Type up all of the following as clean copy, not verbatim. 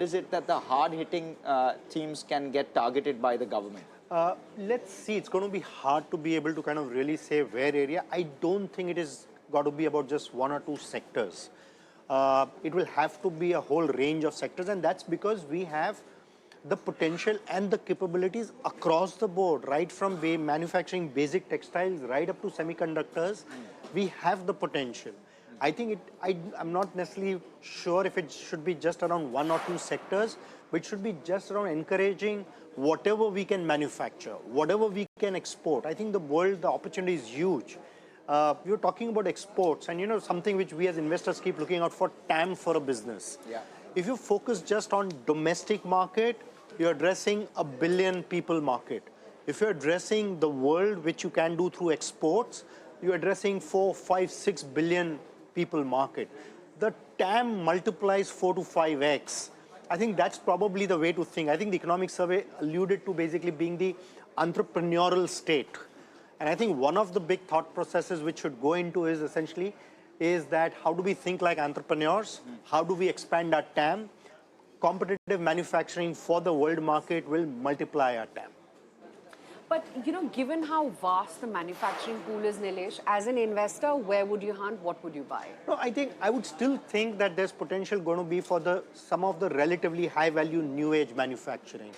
is it that the hard-hitting themes can get targeted by the government? Let's see. It's going to be hard to be able to kind of really say where area. I don't think it is got to be about just one or two sectors. It will have to be a whole range of sectors, and that's because we have the potential and the capabilities across the board, right from manufacturing basic textiles right up to semiconductors. We have the potential. I think I'm not necessarily sure if it should be just around one or two sectors, but it should be just around encouraging whatever we can manufacture, whatever we can export. I think the opportunity is huge. You're talking about exports, and something which we as investors keep looking out for, TAM for a business. Yeah. If you focus just on domestic market, you're addressing a billion people market. If you're addressing the world, which you can do through exports, you're addressing 4, 5, 6 billion people market. The TAM multiplies 4 to 5x. I think that's probably the way to think. I think the economic survey alluded to basically being the entrepreneurial state. And I think one of the big thought processes which should go into is essentially is that how do we think like entrepreneurs? How do we expand our TAM? Competitive manufacturing for the world market will multiply our TAM. But, given how vast the manufacturing pool is, Nilesh, as an investor, where would you hunt? What would you buy? No, I would still think that there's potential going to be for some of the relatively high-value new age manufacturing.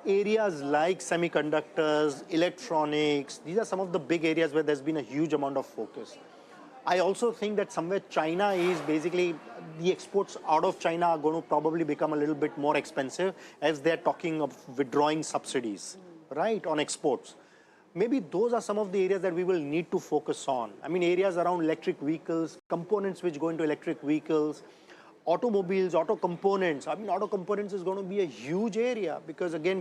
Areas like semiconductors, electronics, these are some of the big areas where there's been a huge amount of focus. I also think that somewhere China is basically, the exports out of China are going to probably become a little bit more expensive as they're talking of withdrawing subsidies, right, on exports. Maybe those are some of the areas that we will need to focus on. I mean, areas around electric vehicles, components which go into electric vehicles, automobiles, auto components. I mean, auto components is going to be a huge area because again,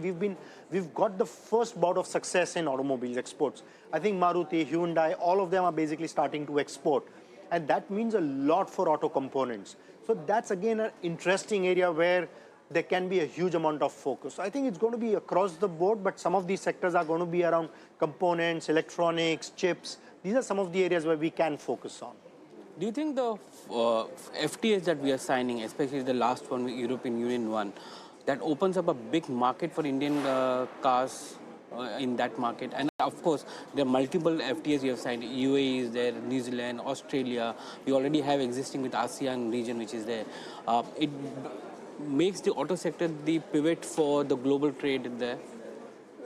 we've got the first bout of success in automobiles exports. I think Maruti, Hyundai, all of them are basically starting to export. And that means a lot for auto components. So that's again an interesting area where there can be a huge amount of focus. I think it's going to be across the board, but some of these sectors are going to be around components, electronics, chips. These are some of the areas where we can focus on. Do you think the FTAs that we are signing, especially the last one, European Union one, that opens up a big market for Indian cars in that market? And of course, there are multiple FTAs we have signed. UAE is there, New Zealand, Australia. We already have existing with ASEAN region, which is there. It makes the auto sector the pivot for the global trade there.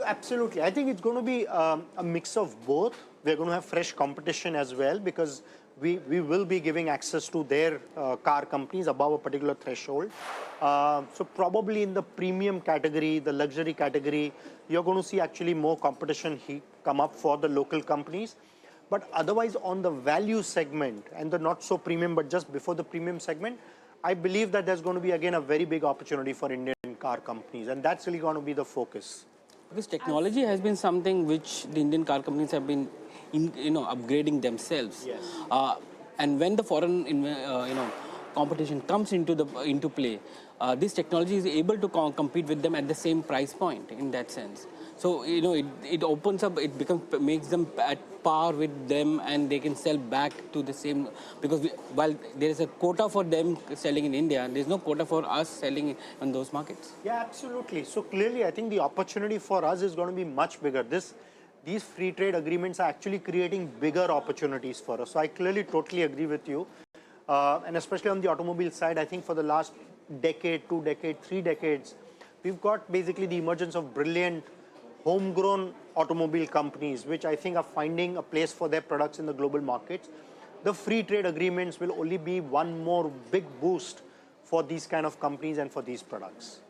Absolutely. I think it's going to be a mix of both. We're going to have fresh competition as well because we will be giving access to their car companies above a particular threshold. So probably in the premium category, the luxury category, you're going to see actually more competition come up for the local companies. But otherwise on the value segment and the not so premium, but just before the premium segment, I believe that there's going to be again a very big opportunity for Indian car companies. And that's really going to be the focus. Because technology has been something which the Indian car companies have been upgrading themselves. Yes. And when the foreign competition comes into play, this technology is able to compete with them at the same price point in that sense. So it opens up, makes them at par with them, and they can sell back to the same, because while there is a quota for them selling in India, there is no quota for us selling in those markets. Yeah, absolutely. So clearly, I think the opportunity for us is going to be much bigger. These free trade agreements are actually creating bigger opportunities for us. So I clearly totally agree with you. And especially on the automobile side, I think for the last decade, 2 decades, 3 decades, we've got basically the emergence of brilliant homegrown automobile companies, which I think are finding a place for their products in the global markets. The free trade agreements will only be one more big boost for these kind of companies and for these products.